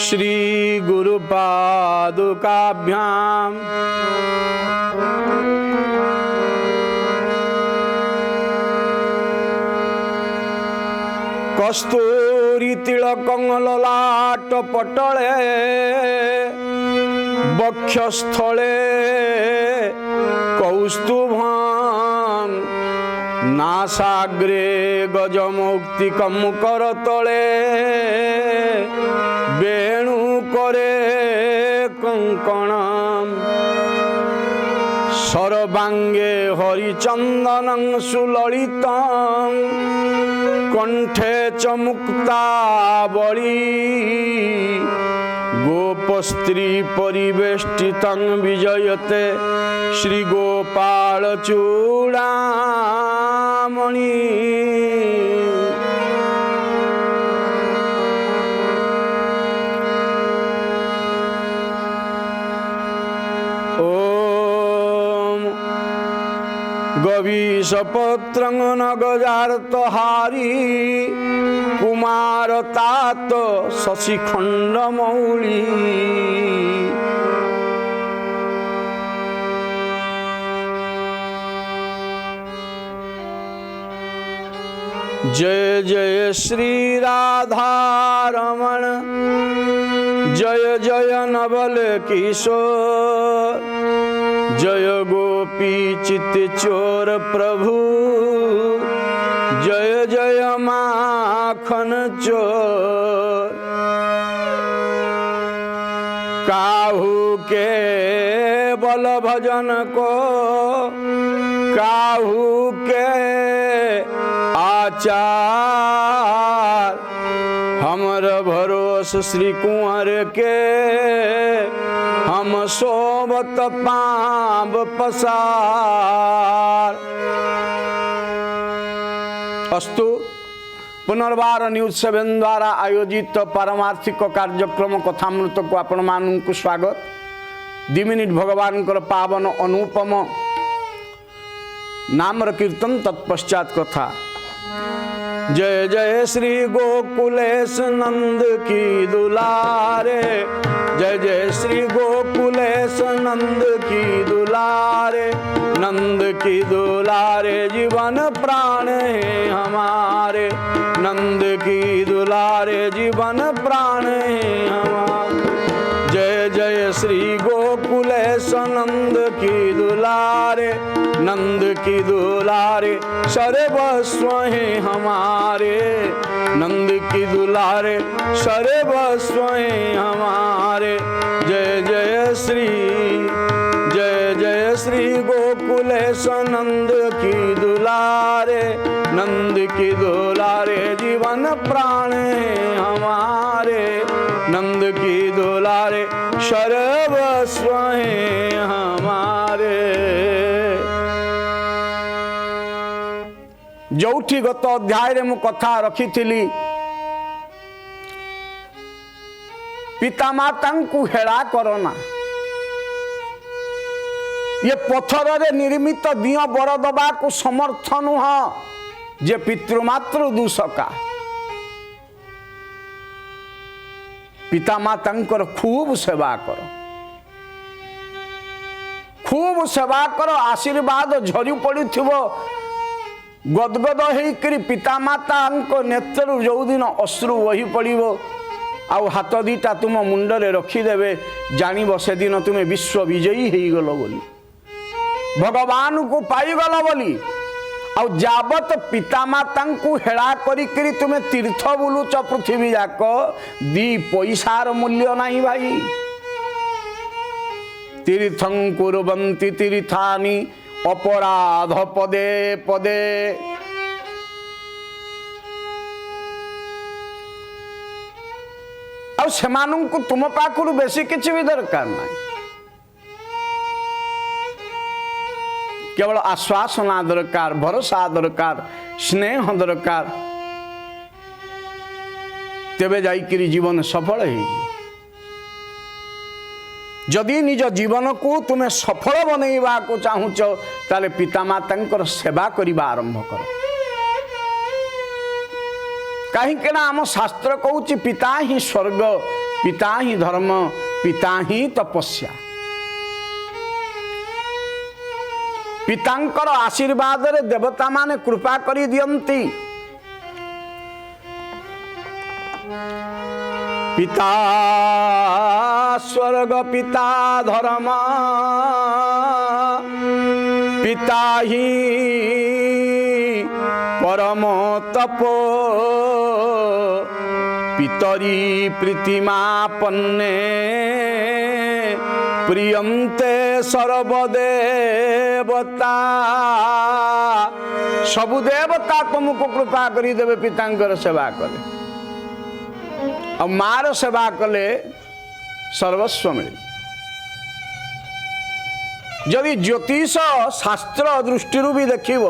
श्री गुरुपादुकाभ्याम कस्तूरी तिलकं ललाट पटले वक्षस्थले कौस्तुभं नासाग्रे गजमौक्तिकं करतले वेणु करे कंकणं सर्वांगे हरिचंदनं सुललितं कंठे च मुक्तावली गोपस्त्री परिवेष्टितं विजयते श्री गोपाल चूड़ामणि। गवीशपत्रं नगजार्तहारी कुमार तात शशिखंड मौली जय जय श्री राधारमण जय जय नवल किशोर जय गोपी चित चोर प्रभु जय जय माखन चोर। काहू के बल भजन को काहू के आचार हमर भरोस श्री कुंवर के हम सोबत पाब पसार। अस्तु पुनर्बार न्यूज 7 द्वारा आयोजित पारमार्थिक कार्यक्रम कथामृत को आपण मानू स्वागत। 2 मिनिट भगवान पावन अनुपम नाम कीर्तन तत्पश्चात कथा। जय जय श्री गोकुलेश नंद की दुलारे जय जय श्री गोकुलेश नंद की दुलारे नंद की दुलारे जीवन प्राण है हमारे नंद की दुलारे जीवन प्राण है हमारे। जय जय श्री गोकुलेश नंद की दुलारे नंद की दुलारे सर्वस्व है हमारे नंद की दुलारे सर्वस्व है हमारे। जय जय श्री गोकुलेश नंद की दुलारे नंद की दुलारे जीवन प्राण है हमारे नंद की दुलारे सर्वस्व है हमारे। जोठी गत अध्याय मु कथा रखी थी पितामाता को हेड़ा करना ये पत्थर रे निर्मित दियो बर दबा को समर्थ नुह जे पितृमातृ दूषका। पितामाता खूब सेवा कर खूब सेवा कर आशीर्वाद झरी पड़ी गदगद होकर पितामाता नेत्र जो दिन अश्रु बही पड़ो आउ हाथ दीटा तुम मुंडरे रखीदेवे जानिब से दिन तुम्हें विश्व विजयी हो गल बोली भगवान को पाईगल बोली। आउ जाबत पितामाता को हेड़ा करी तुम्हें तीर्थ बुलुच पृथ्वी जाक 2 पैसार मूल्य नहीं भाई। तीर्थं कुर्वन्ति तीर्थानि अपराध पदे पदे आ सेमानंकु तुम पाखरु बेसी किछि भी दरकार नहीं केवल आश्वासना दरकार भरोसा दरकार स्नेह दरकार तेबे जाइकिरी जीवन सफल हो। जदि निज जीवन को तुम्हें सफल बनैबा को चाहूच ताले पितामाता सेवा करबा आरंभ कर। कहीं आम शास्त्र कहूँ पिता ही स्वर्ग पिता ही धर्म, पिता ही तपस्या। पितांकर आशीर्वाद रे देवता माने कृपा करी दियंती। पिता स्वर्ग पिता धर्म, पिता ही परम तप, पितरी प्रीतिमापन्ने प्रियंते सर्वदेवता। सबु देवता तुमको कृपा करी देवे पितांकर सेवा करे, और मार सेवा कले सर्वस्व मिले। जदि ज्योतिष शास्त्र दृष्टि भी देखिब,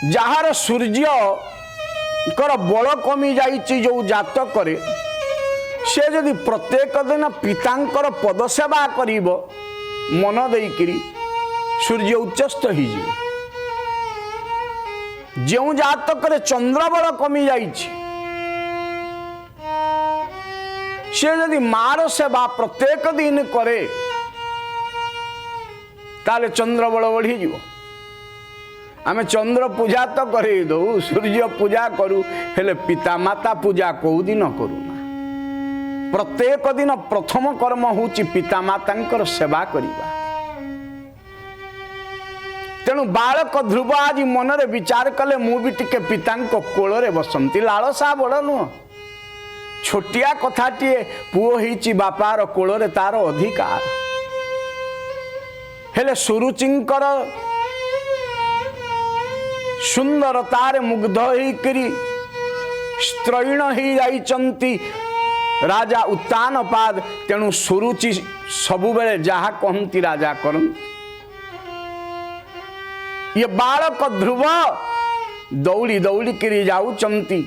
जार सूर्य कर बल कमी जाइछि जो जातक करे, से जदि प्रत्येक दिन पितांकर पद सेवा करिब मन देइकिरी, सूर्य उच्चस्त हो जाए। जो जातक चंद्र बल कमी जाइछि, से यदि मार सेवा प्रत्येक दिन करे, ताले चंद्र बल बढ़ी जीव। आमे चंद्र पूजा तो करे दो, सूर्य पूजा करू, हेले पिता माता पूजा कौ दिन करू ना। प्रत्येक दिन प्रथम कर्म होची पिता मातांकर सेवा करिबा। तेणु बालक ध्रुव आज मनरे विचार कले, मु भी टिके पितांको कोଳରେ बसंती। लालसा बड़ नुह, छोटिया कथाटीए, पुओ होईची बापार कोଳରେ तार अधिकार। हेले सुरुचिंकर सुंदर तारे मुग्ध होइकरी स्त्रैण हो जाइचंती राजा उत्तान पाद। तेणु सुरुचि सबु बेले जहा कहती राजा करंती। ये बालक ध्रुव दौड़ी दौड़ी करी जाउचंती,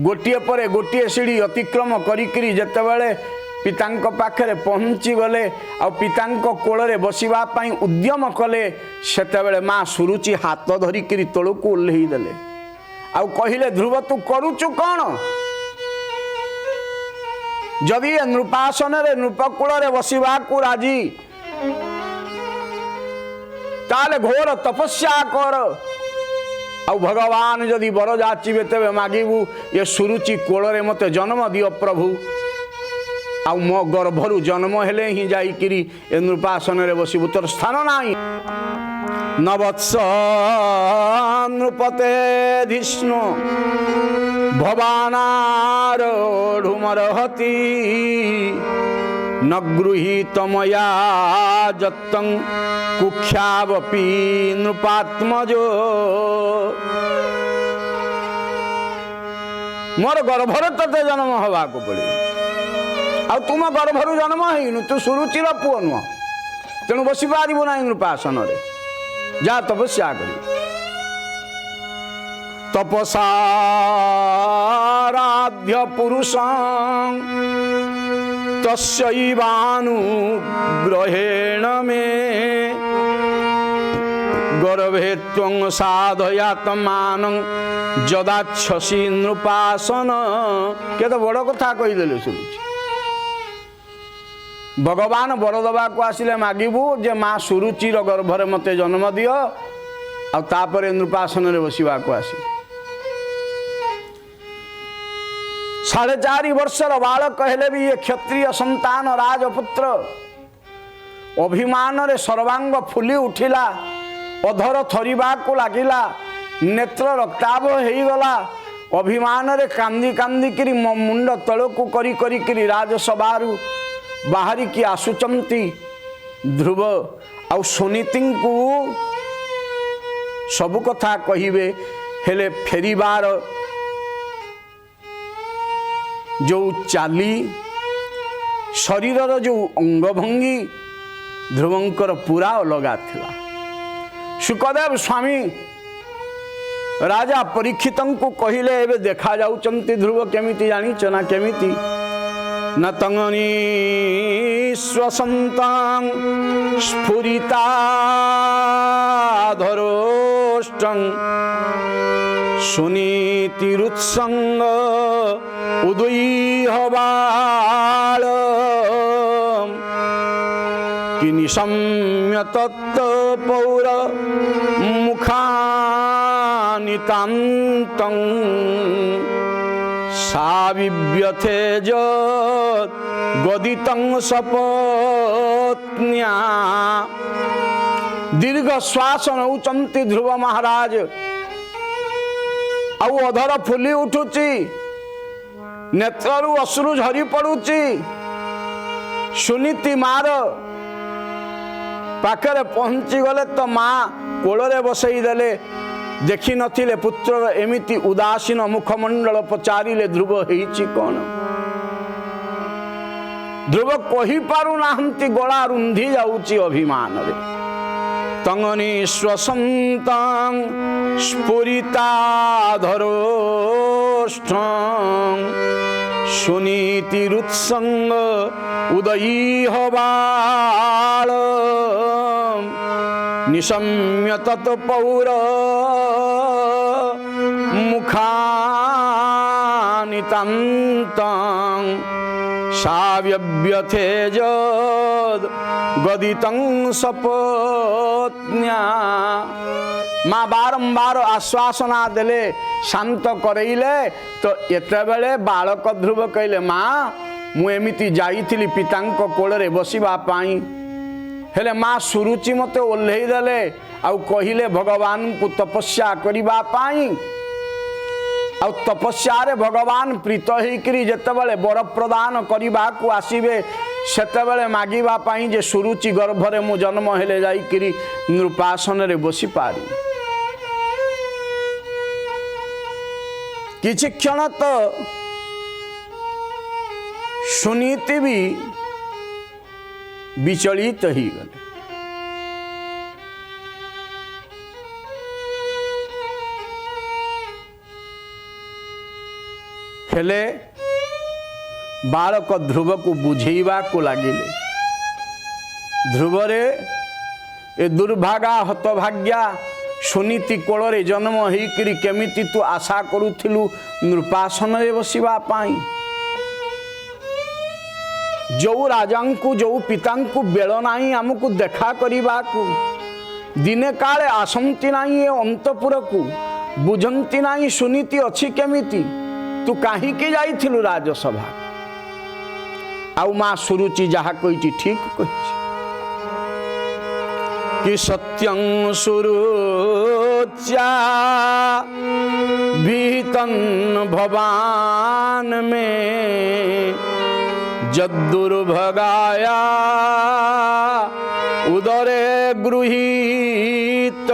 गोटिए परे गोटिए सीढ़ी अतिक्रम करिकरी जेतेबेले पितांक पाखरे पहुंची गले, आ पितांक कोଳରେ बसिबा पई उद्यम कले, सेतेबेले मां सुरुचि हाथ धरिकरी तळକୁ ओल्हेई देले, आ कहिले ध्रुव तू करूचु कौन? जदि नृपासन रे नृपकूल बसवा को राजी, ताले घोर तपस्या कर। आ भगवान जदि बर जाचिबे तेबे मागिबू, ये सुरुचि कोଳରେ मते जन्म दियो प्रभु। आ मो गर्भरु जन्म हेले ही जाइकिरी ए नृपासन रे बसिबू, तोर स्थान नाही। नवत्स नृपते धिष्णु भवानारूढ़मर्हति, न गृहीत मया जत्तं कुख्यावपि नृपात्मजो। मोर गर्भर तते जन्म हवा को पड़े, आ तुम गर्भरु जन्म हेनु, तू सुरुचिर पुओ नुह। तेणु बसी पारिबु ना नृपासन रे, जा तपस्या करी। तपसाराध्य पुरुषं तस्यैवानुग्रहेण मे, गर्भे त्वं साधयात्मानं जदाच्छसि नृपासन। केते बड़ कथा कहीदेले सुरुचि। भगवान बर दबा को आसिले मागिबू जे माँ सुरुचिर गर्भरे मते जन्म दियो, आ तापरे नृपासन रे बसिबा को आसी। 4.5 वर्षर बालक हेले भी ये क्षत्रिय संतान राजपुत्र। अभिमान रे सर्वांग फुली उठिला, अधर थरिबा को लागिला, नेत्र रक्ताभ हेई गला। अभिमान रे कांदी कांदी किरी मुंड तळକୁ करी करी किरी राजसभारू बाहरी की आसुचंती ध्रुव। आ सुनीति को सबु कथा कहिबे, हेले फेरिबार जो चाली, शरीरर जो अंगभंगी ध्रुवंकर पूरा अलगा थिला। सुखदेव स्वामी राजा परीक्षितों को कहिले, एबे देखा जाउचंती ध्रुव केमिति जानिच ना केमिति? न तंगनी स्वसंतां स्फुरिता धरोष्टं सुनीतिरुत्संग उदयी हबाल कि निशम्य तत्त पौर मुखानितान्तं साविव्यथे गदितं सपत्न्या। दीर्घ श्वास नौचंती ध्रुव महाराज आउ अधर फुली उठुची नेत्रु अश्रु झरी पड़ुची। सुनीति मार पाखरे पहुंची गले तो माँ कोଳରେ बसई देले। देखी नथिले पुत्रर एमिति उदासीन मुखमंडल पचारिले ध्रुव हेइची कोन। ध्रुव कहि पारु नाहंती गला रुंधी जाउची अभिमान रे। तंगनी श्वसंतं स्फुरिताधरोष्ठं सुनीतिरुत्संग उदयी हबाल निशम्य तत्पौर मुखानितान्तं साव्यव्यथे गदितं सपत्न्या। माँ बारंबार आश्वासना देले शांत करैले तो एते बेले बालक ध्रुव कहले माँ मु एमिति जाइथिली पितांक कोଳରେ बसिबा पाई हेले माँ सुरुचि मते ओल्हेई देले आउ कहिले भगवान को तपस्या करिबा पाई। आउ तपस्या रे भगवान प्रीत होइकरी जेतेबेले वर प्रदान करिबा को आसीबे सेतेबेले मागिबा पाई जे सुरुचि गर्भरे मु जन्म हेले जाइकरी नृपासन रे बसी पारी। किछि क्षण तो सुनीति भी विचलित ही गले। हेले बालक ध्रुव को बुझेइबा को लागिले। ध्रुव रे ए दुर्भागा हतभाग्या सुनीति कोଳରେ जन्म होइकरी केमिति तू आशा करुथिलु नृपासन रे बसिबा पाई। जो राजांकु जो पितांकु बेल नाही आमको देखा करिबा को दिने काले आसंती नाही ए अंतपुर को बुझंती नाही सुनीति अछि केमिति तू काहे के जाइथिलु राजसभा। आउ माँ सुरुचि जहा कहिछि ठीक कहिछि कि सत्यं सुरुच्या भीतन भवान में जद्दुर्भगाया उदरे गृहीत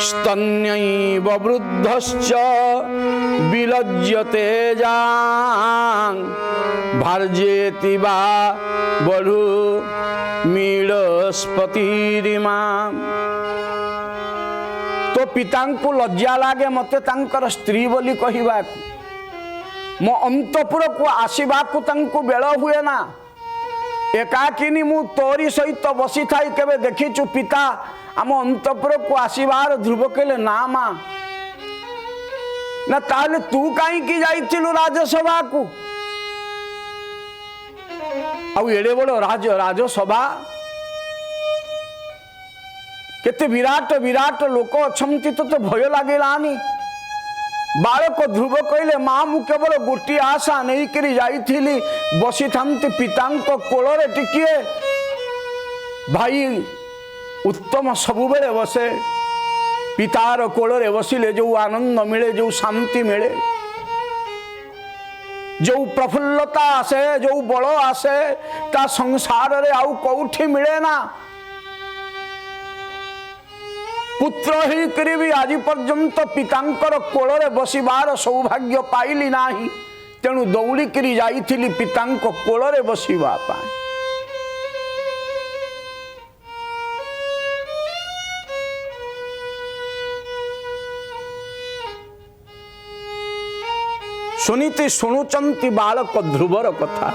स्तन्यैव वृद्धश्च विलज्यते जां भार्जेति वा बलु मीळस्पतिरिमां। तो पितांकु लज्जा लागे मते तांकर स्त्री बोली कहिबाकु मो अंतपुर को आसवाक बेल हुए ना। एकाकिनी मु तोरी सहित बसी थाई केबे देखिचु पिता आम अंतपुर को आसबार। ध्रुव कहले ना माँ ना ताले तू कहीं जाइथिलु राजसभा को। आउ एड़े बड़ राजसभा केते विराट विराट लोक अछंती तो भय लागेलानी। बालक ध्रुव कहले माँ मु केवल गोटी आशा नहीं करी जाइथिली बसी थांती पितांक कोଳରେ टिकिए भाई उत्तम सबु बेले बसे पितार कोଳରେ बसिले जो आनंद मिले जो शांति मिले जो प्रफुल्लता आसे जो बल आसे ता संसार रे आउ कौठी मिले ना। पुत्र ही करी भी आज पर्यंत पितांकर कोଳରେ बसिबार सौभाग्य पाइली नाही तेणु दौड़ी करी जाइथिली पितांक कोଳରେ बसिबा पाए। सुनीति शुणुचंती बालक ध्रुवर कथा।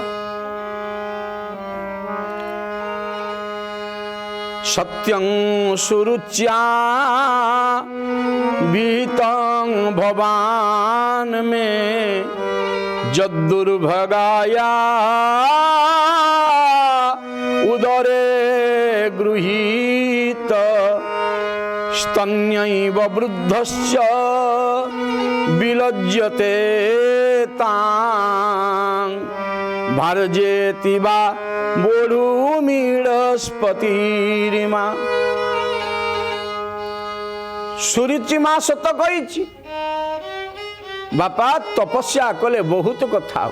सत्यं सुरुच्या भीतं भवान में जदुर्भगाया उदरे गृहीत स्तन्यैव वृद्धश्च विलज्यते तां भार्जेति वा बोढुमीडस्पतिरिमा। सुरुचि माँ सत कही बापा तपस्या कले बहुत कथा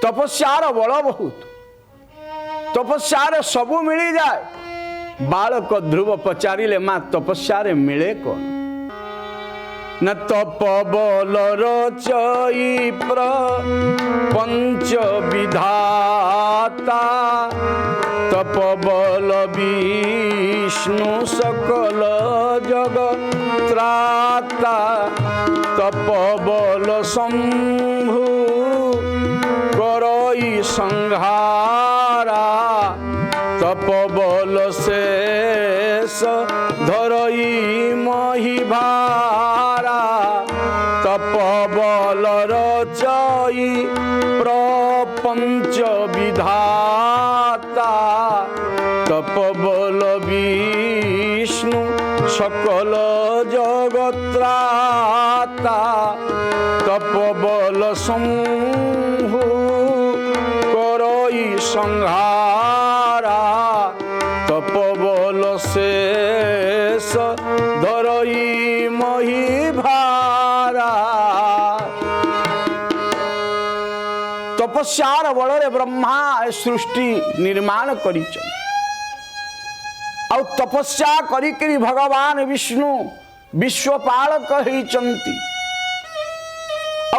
तपस्यार बल बहुत तपस्यार सबू मिली जाए। बालक ध्रुव पचारिले माँ तपस्यारे मिले कौन न तप बल रचई प्रपंच विधाता तप बल विष्णु सकल जग त्राता तप बल शंभु करई संहारा तप बल शेष धरई महिभारा तप बल रचई प्रपंच विधाता तप बल विष्णु सकल जगत्राता तप बल शंभु करई संहारा तप बल शेष धरई महिभारा। तपस्यार बल ब्रह्मा सृष्टि निर्माण कर तपस्या करी भगवान विष्णु विश्वपालक होइचंती।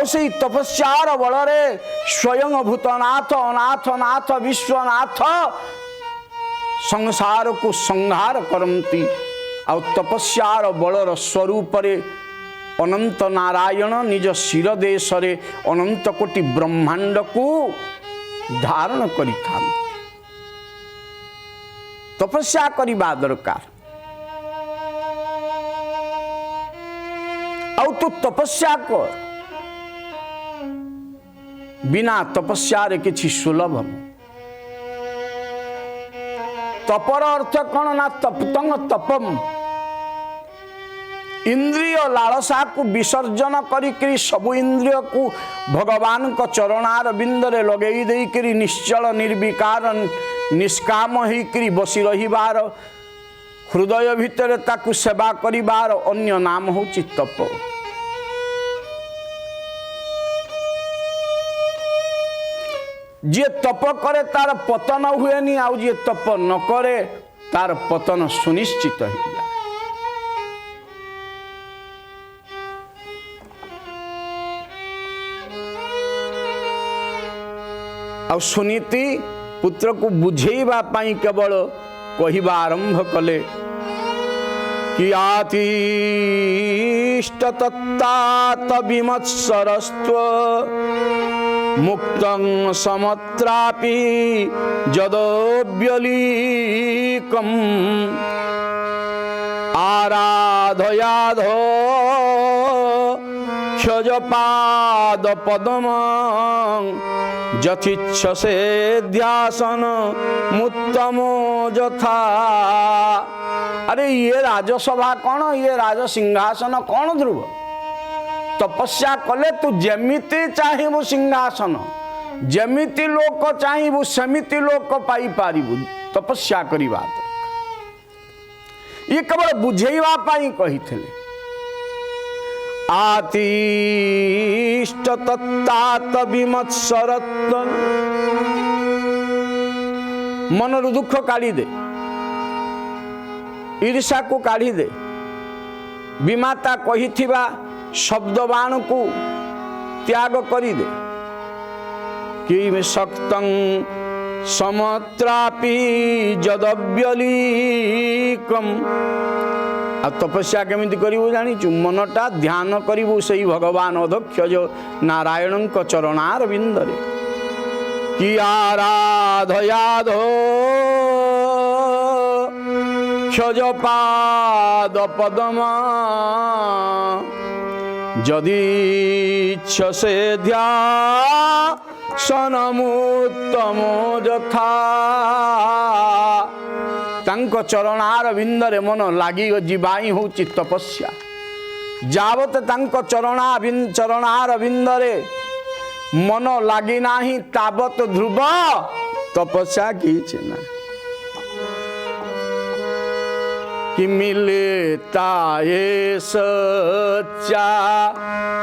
से तपस्यार बल स्वयं भूतनाथ अनाथ नाथ विश्वनाथ संसार को संहार करती। तपस्यार बलर स्वरूप अनंत नारायण निज शिर देश अनंत कोटि ब्रह्मांड को धारण करि तपस्या करवा दरकार। तू तपस्या कर बिना तपस्या किछि सुलभ। तपर अर्थ कौन ना तप्तंग तपम इंद्रिय लालसा को विसर्जन करी सबु इंद्रिय को भगवान को चरणार बिंदरे लगेई देई करी निश्चल निर्विकार निष्काम होई बसी रहिबार हृदय भितर ताकू सेवा करिबार अन्य नाम होची तप। जे तप करे तार पतन हुए नी आउ जे तप न करे तार पतन सुनिश्चित हो जाए। आ सुनीति पुत्र को बुझेवा पाई केवल कहवा आरंभ कले कि आतिष्ठ तत्तात विमत्सरस्त्व मुक्तं समत्रापि जदोव्यलीकम् आराधयाधो क्षजपाद पद्मं जथिच्छसे ध्यासन मुत्तमो जथा। अरे ये राजसभा कौन ये राज सिंहासन कौन ध्रुव तपस्या कले तू जेमिति चाहिबू सिंहासन जेमिति लोक चाहिबू सेमिति लोक पाई पारिबू तपस्या करिबा। ये केवल बुझेवा पाई कहिथिले आतिष्ठ तत्तात विमत्सरत्व मनर दुख काढ़ी दे ईर्षा को काढ़ी दे विमाता कहिथिबा शब्दबाण को त्याग करी दे कि शक्तं समत्रापि जदव्यलीकम्। तपस्या केमिति करिबू जानिचु मनटा ध्यान करिबू सही भगवान अध्यक्ष जो नारायण चरणार बिंदरे कि आराधयाधो पंकज पाद पदमा यदि से ध्यासनमुत्तम यथा तांको चरणार विंदरे मन लागी जीवाई होची तपस्या जावत तांको चरणार विंदरे मन लागी नाही तावत ध्रुव तपस्या कीछि ना कि मिलता ये सच्चा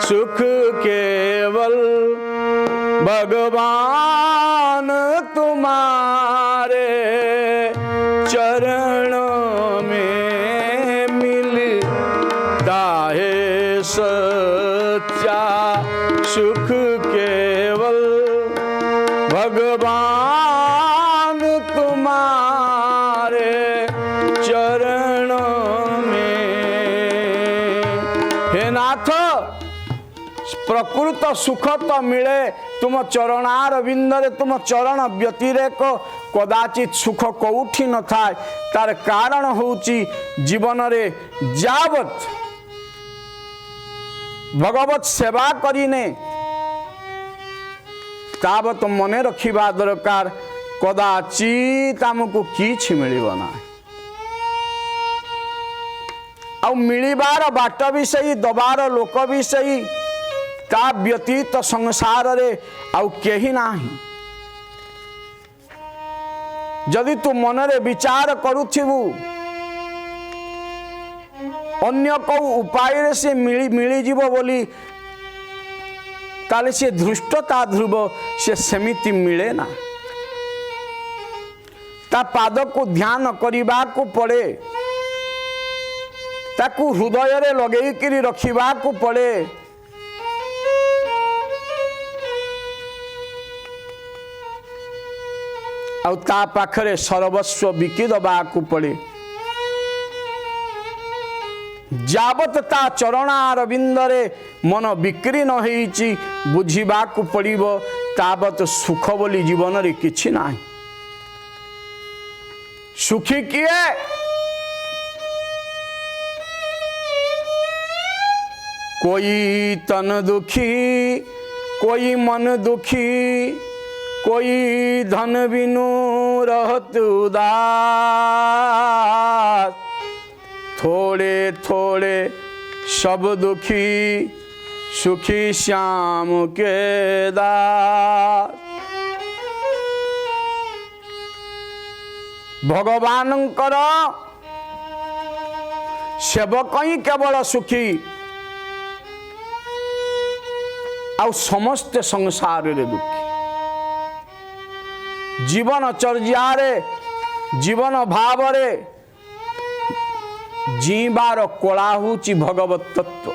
सुख केवल भगवान तुम्हारे चरण में मिलता है सच्चा सुख केवल भगवान तुम्हारे चरण में। हे नाथ प्रकृत सुख तो मिले तुम चरणार विंदरे तुम चरण व्यतिरेक कदाचित सुख कौठी न थाए तार कारण होची जीवन रे जावत भगवत सेवा करिने तावत मने रखिबा दरकार कदाचित आमको किछि मिलिबो ना आ मिलिबार बाट भी सही दबार लोक भी सही ता व्यतीत संसार रे आउ केही नाही। जदि तू मनरे विचार करुथिबु अन्य को उपाय रे से मिली जीवो बोली ताले से धृष्टता ध्रुव से सेमिति मिले ना ता पाद को ध्यान करिबा को पड़े ताकू हृदय रे लगेई करी रखिबा को पड़े आउ ता पाखरे सर्वस्व बिकी दबा को पड़े जावत ता चरणार विंदरे मन बिक्री न होईची बुझिबा को पड़िबो तावत सुख बोली जीवन रे किछि नाही। सुखी किए कोई तन दुखी कोई मन दुखी कोई धन बिनु रहत उदास थोड़े थोड़े सब दुखी सुखी श्याम के दास। भगवानंकर सेवक ही केवल सुखी आउ समस्त संसार रे दुखी जीवन चर्यारे जीवन भाव रे जीवार कला होची भगवत तत्व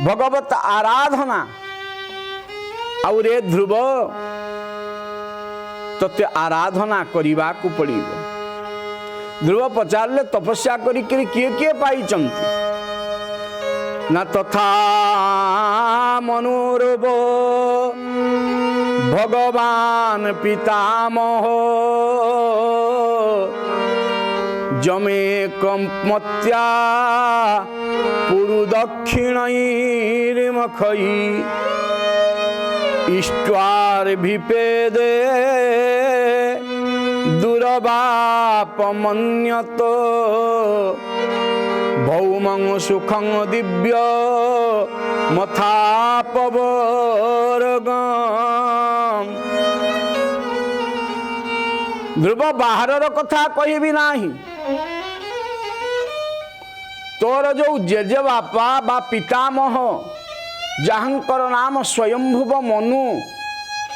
भगवत आराधना आउ रे ध्रुव तते आराधना करिबा को पड़िबो। ध्रुव पचारले तपस्या करी किए किए पाई चंती न तथा मनोरव भगवान पितामह जमे कमत्या पुरु दक्षिणैर्मखई इष्ट्वार विपेदे दुर्वापमन्यत भौमं सुखं दिव्य मथापवर्गम। ध्रुव बाहर कथा कहबी नाही तोर जो जेजे बापा बा पितामह जहांकर नाम स्वयंभुव मनु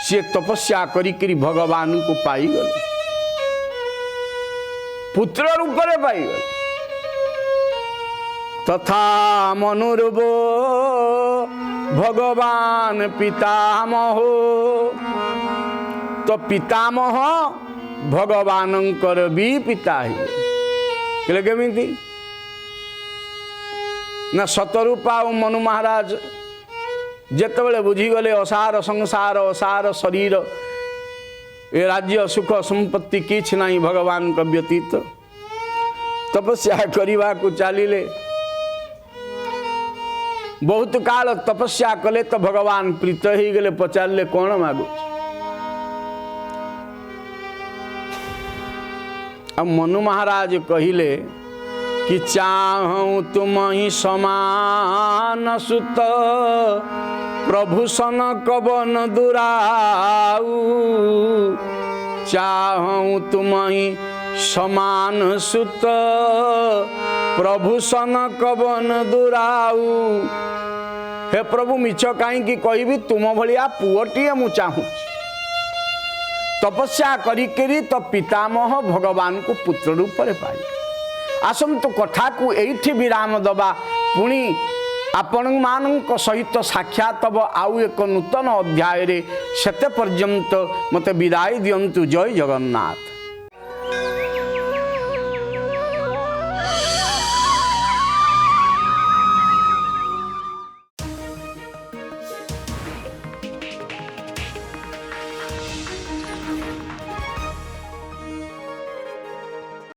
से तपस्या करी भगवान को पाई गले पुत्र रूप में पाई गले तथा मनुर्व भगवान पितामह तो पितामह भगवानंकर भी पिता है केमिति ना सतरूपा और मनु महाराज जेतबेले बुझीगले असार संसार असार शरीर ए राज्य सुख संपत्ति किछ नहीं भगवान का व्यतीत तपस्या करने को चलिले। बहुत काल तपस्या कले तो भगवान प्रीत ही गले। पचारे कौन मागु। अब मनु महाराज कहिले कि चाहूँ तुम ही समान सुत प्रभु सन कवन दुराऊ। चाहूँ तुम ही समान सुत प्रभु सन कवन दुराऊ। हे प्रभु मिछ कहीं कहबी तुम भलिया पुअटीए मु चाहूँ। तपस्या करी तो पितामह भगवान को पुत्र रूप में पाई। आसतु कथा को एठी विराम दबा। पुणी आपण मानक सहित साक्षात हब आउ एक नूतन अध्याय रे। सेते पर्यंत मते विदाय दियंतु। जय जगन्नाथ।